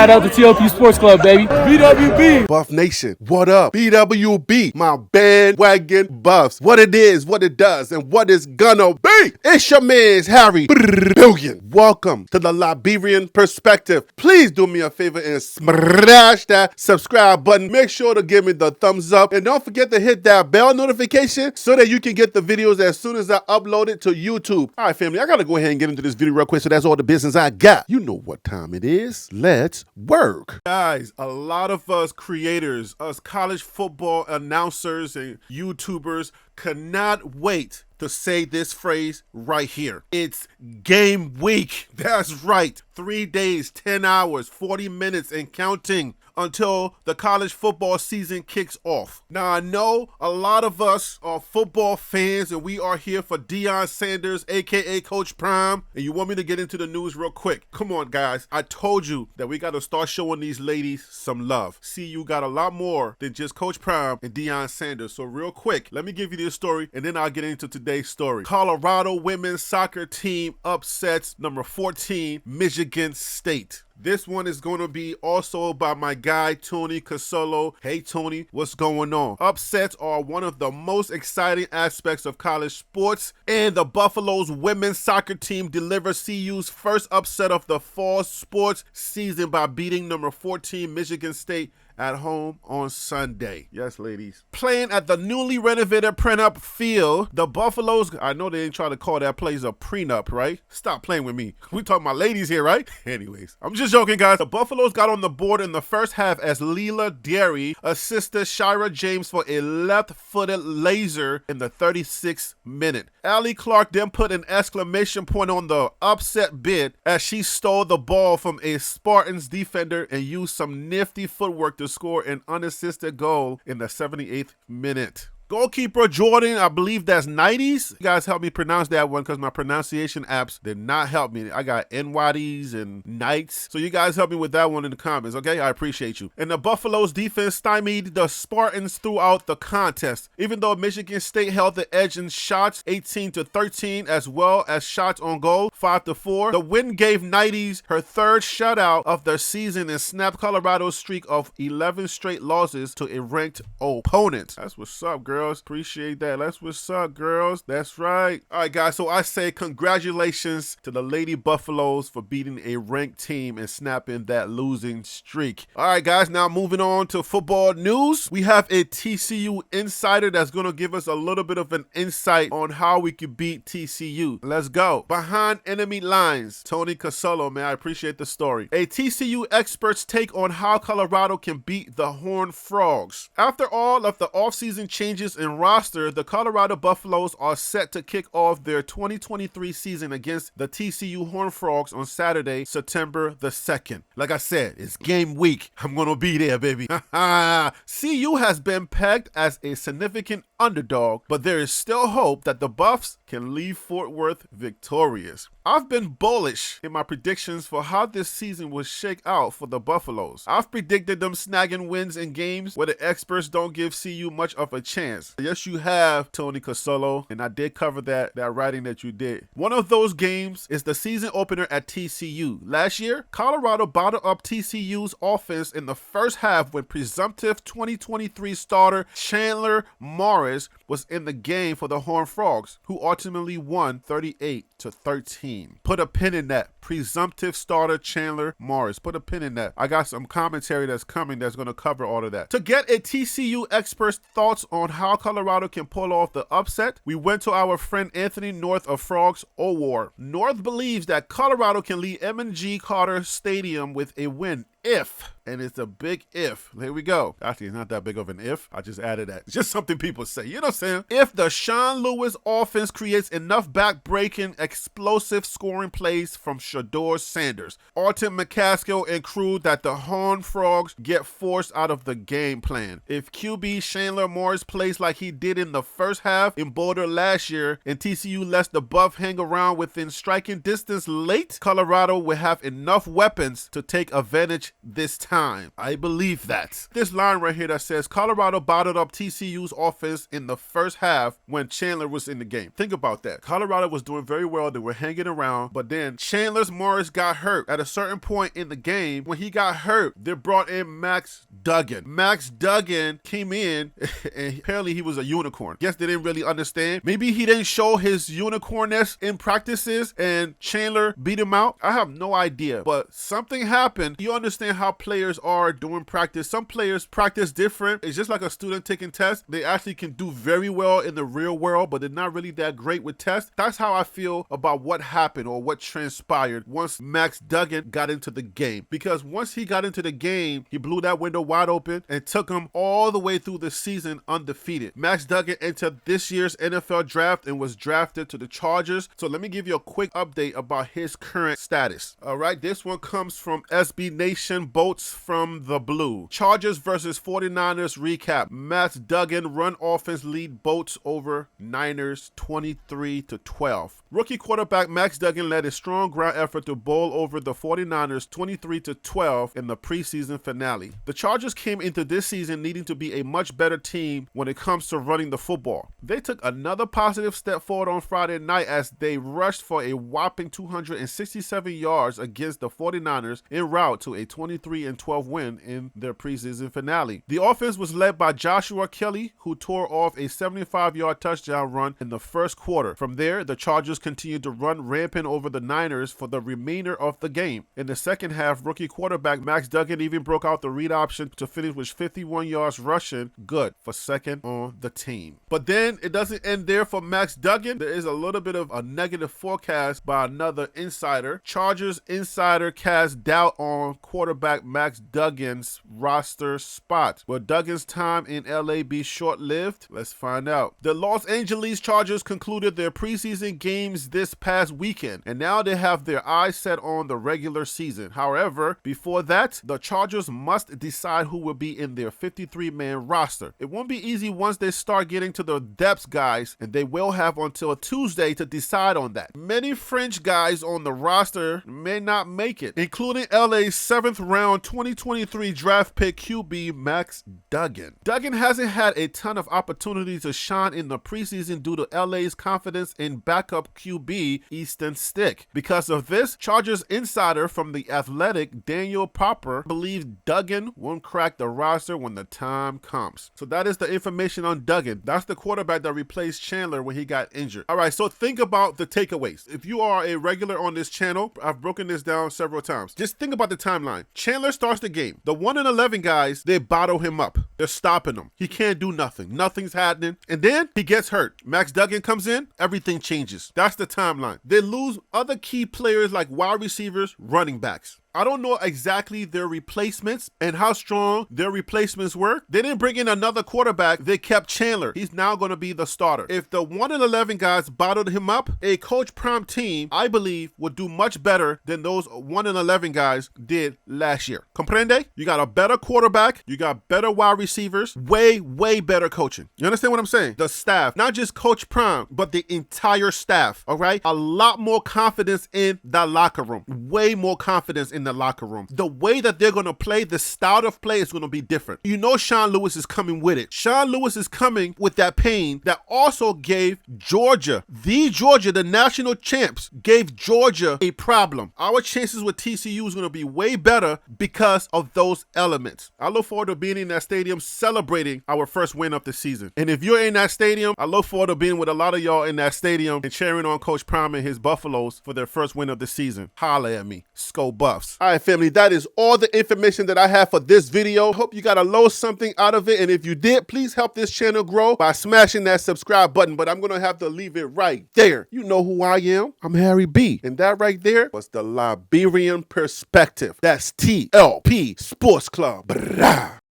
Shout out to TLP Sports Club, baby. BWB. Buff Nation, what up? BWB, my bandwagon buffs. What it is, what it does, and what it's gonna be. It's your man's Harry Duggan. Welcome to the Liberian Perspective. Please do me a favor and smash that subscribe button. Make sure to give me the thumbs up. And don't forget to hit that bell notification so that you can get the videos as soon as I upload it to YouTube. All right, family, I gotta go ahead and get into this video real quick, so that's all the business I got. You know what time it is. Let's work. Guys, a lot of us creators, us college football announcers and YouTubers cannot wait to say this phrase right here. It's game week. That's right. 3 days, 10 hours, 40 minutes and counting until the college football season kicks off. Now, I know a lot of us are football fans and we are here for Deion Sanders, aka Coach Prime, and you want me to get into the news real quick. Come on, guys. I told you that we got to start showing these ladies some love. CU got a lot more than just Coach Prime and Deion Sanders. So real quick, let me give you this story and then I'll get into today's story. Colorado women's soccer team upsets number 14 Michigan State. This one is going to be also by my guy, Tony Casolo. Hey, Tony, what's going on? Upsets are one of the most exciting aspects of college sports, and the Buffalo's women's soccer team delivers CU's first upset of the fall sports season by beating number 14 Michigan State at home on Sunday. Yes, ladies. Playing at the newly renovated Prenup Field, the Buffaloes, I know they ain't trying to call that place a prenup, right? Stop playing with me. We talking about ladies here, right? Anyways, I'm just joking, guys. The Buffaloes got on the board in the first half as Leela Derry assisted Shira James for a left-footed laser in the 36th minute. Allie Clark then put an exclamation point on the upset bid as she stole the ball from a Spartans defender and used some nifty footwork to score an unassisted goal in the 78th minute. Goalkeeper Jordan, I believe that's 90s. You guys help me pronounce that one because my pronunciation apps did not help me. I got NYDs and Knights. So you guys help me with that one in the comments, okay? I appreciate you. And the Buffalo's defense stymied the Spartans throughout the contest. Even though Michigan State held the edge in shots 18-13 as well as shots on goal 5-4, the win gave 90s her third shutout of the season and snapped Colorado's streak of 11 straight losses to a ranked opponent. That's what's up, girl. Appreciate that. That's what's up, girls. That's right. All right, guys. So I say congratulations to the Lady Buffaloes for beating a ranked team and snapping that losing streak. All right, guys. Now moving on to football news. We have a TCU insider that's going to give us a little bit of an insight on how we could beat TCU. Let's go. Behind enemy lines, Tony Casolo, man, I appreciate the story. A TCU expert's take on how Colorado can beat the Horned Frogs. After all of the offseason changes in roster, the Colorado Buffaloes are set to kick off their 2023 season against the TCU Horned Frogs on Saturday, September the 2nd. Like I said, it's game week. I'm going to be there, baby. CU has been pegged as a significant underdog, but there is still hope that the Buffs can leave Fort Worth victorious. I've been bullish in my predictions for how this season will shake out for the Buffaloes. I've predicted them snagging wins in games where the experts don't give CU much of a chance. Yes, you have, Tony Casolo, and I did cover that writing that you did. One of those games is the season opener at TCU. Last year, Colorado bottled up TCU's offense in the first half when presumptive 2023 starter Chandler Morris was in the game for the Horned Frogs, who ultimately won 38-13. Put a pin in that. Presumptive starter Chandler Morris. Put a pin in that. I got some commentary that's coming that's going to cover all of that. To get a TCU expert's thoughts on how Colorado can pull off the upset, we went to our friend Anthony North of Frogs O'War. North believes that Colorado can lead M&G Carter Stadium with a win if, and it's a big if. Here we go. Actually, it's not that big of an if. I just added that. It's just something people say. You know what I'm saying? If the Sean Lewis offense creates enough back-breaking, explosive scoring plays from Shador Sanders, Alton McCaskill, and crew that the Horned Frogs get forced out of the game plan. If QB Chandler Morris plays like he did in the first half in Boulder last year, and TCU lets the Buff hang around within striking distance late, Colorado will have enough weapons to take advantage this time. I believe that. This line right here that says Colorado bottled up TCU's offense in the first half when Chandler was in the game. Think about that. Colorado was doing very well. They were hanging around, but then Chandler Morris got hurt. At a certain point in the game, when he got hurt, they brought in Max Duggan. Max Duggan came in and apparently he was a unicorn. Guess they didn't really understand. Maybe he didn't show his unicornness in practices and Chandler beat him out. I have no idea, but something happened. You understand how players are doing practice. Some players practice different. It's just like a student taking tests. They actually can do very well in the real world, but they're not really that great with tests. That's how I feel about what happened or what transpired once Max Duggan got into the game. Because once he got into the game, he blew that window wide open and took him all the way through the season undefeated. Max Duggan entered this year's NFL draft and was drafted to the Chargers. So let me give you a quick update about his current status. All right, this one comes from SB Nation, Boats from the Blue. Chargers versus 49ers recap. Max Duggan run offense lead Boats over Niners 23-12. Rookie quarterback Max Duggan led a strong ground effort to bowl over the 49ers 23-12 in the preseason finale. The Chargers came into this season needing to be a much better team when it comes to running the football. They took another positive step forward on Friday night as they rushed for a whopping 267 yards against the 49ers en route to a 23-12 win in their preseason finale. The offense was led by Joshua Kelly, who tore off a 75-yard touchdown run in the first quarter. From there, the Chargers continued to run rampant over the Niners for the remainder of the game. In the second half, rookie quarterback Max Duggan even broke out the read option to finish with 51 yards rushing, good for second on the team. But then it doesn't end there for Max Duggan. There is a little bit of a negative forecast by another insider. Chargers insider cast doubt on quarterback Max Duggan's roster spot. Will Duggan's time in LA be short-lived? Let's find out. The Los Angeles Chargers concluded their preseason games this past weekend, and now they have their eyes set on the regular season. However, before that, the Chargers must decide who will be in their 53-man roster. It won't be easy once they start getting to the depth guys, and they will have until Tuesday to decide on that. Many French guys on the roster may not make it, including LA's 7th round 2023 draft pick QB Max Duggan. Duggan hasn't had a ton of opportunities to shine in the preseason due to LA's confidence in backup QB Easton Stick. Because of this, Chargers insider from The Athletic, Daniel Popper, believes Duggan won't crack the roster when the time comes. So that is the information on Duggan. That's the quarterback that replaced Chandler when he got injured. All right, so think about the takeaways. If you are a regular on this channel, I've broken this down several times. Just think about the timeline. Chandler starts the game. The 1-11 guys, they bottle him up. They're stopping him. He can't do nothing. Nothing's happening. And then he gets hurt. Max Duggan comes in, everything changes. That's the timeline. They lose other key players like wide receivers, running backs. I don't know exactly their replacements and how strong their replacements were. They didn't bring in another quarterback. They kept Chandler. He's now going to be the starter. If the 1-11 guys bottled him up, a Coach Prime team, I believe, would do much better than those 1-11 guys did last year. Comprende? You got a better quarterback. You got better wide receivers. Way, way better coaching. You understand what I'm saying? The staff, not just Coach Prime, but the entire staff, all right? A lot more confidence in the locker room. Way more confidence in the locker room. The way that they're going to play, the style of play is going to be different. You know Sean Lewis is coming with it. Sean Lewis is coming with that pain that also gave Georgia, the national champs, gave Georgia a problem. Our chances with TCU is going to be way better because of those elements. I look forward to being in that stadium celebrating our first win of the season. And if you're in that stadium, I look forward to being with a lot of y'all in that stadium and cheering on Coach Prime and his Buffaloes for their first win of the season. Holla at me. Sko Buffs. All right, family, that is all the information that I have for this video. Hope you got a little something out of it. And if you did, please help this channel grow by smashing that subscribe button. But I'm going to have to leave it right there. You know who I am. I'm Harry B. And that right there was the Liberian Perspective. That's TLP Sports Club. Brah.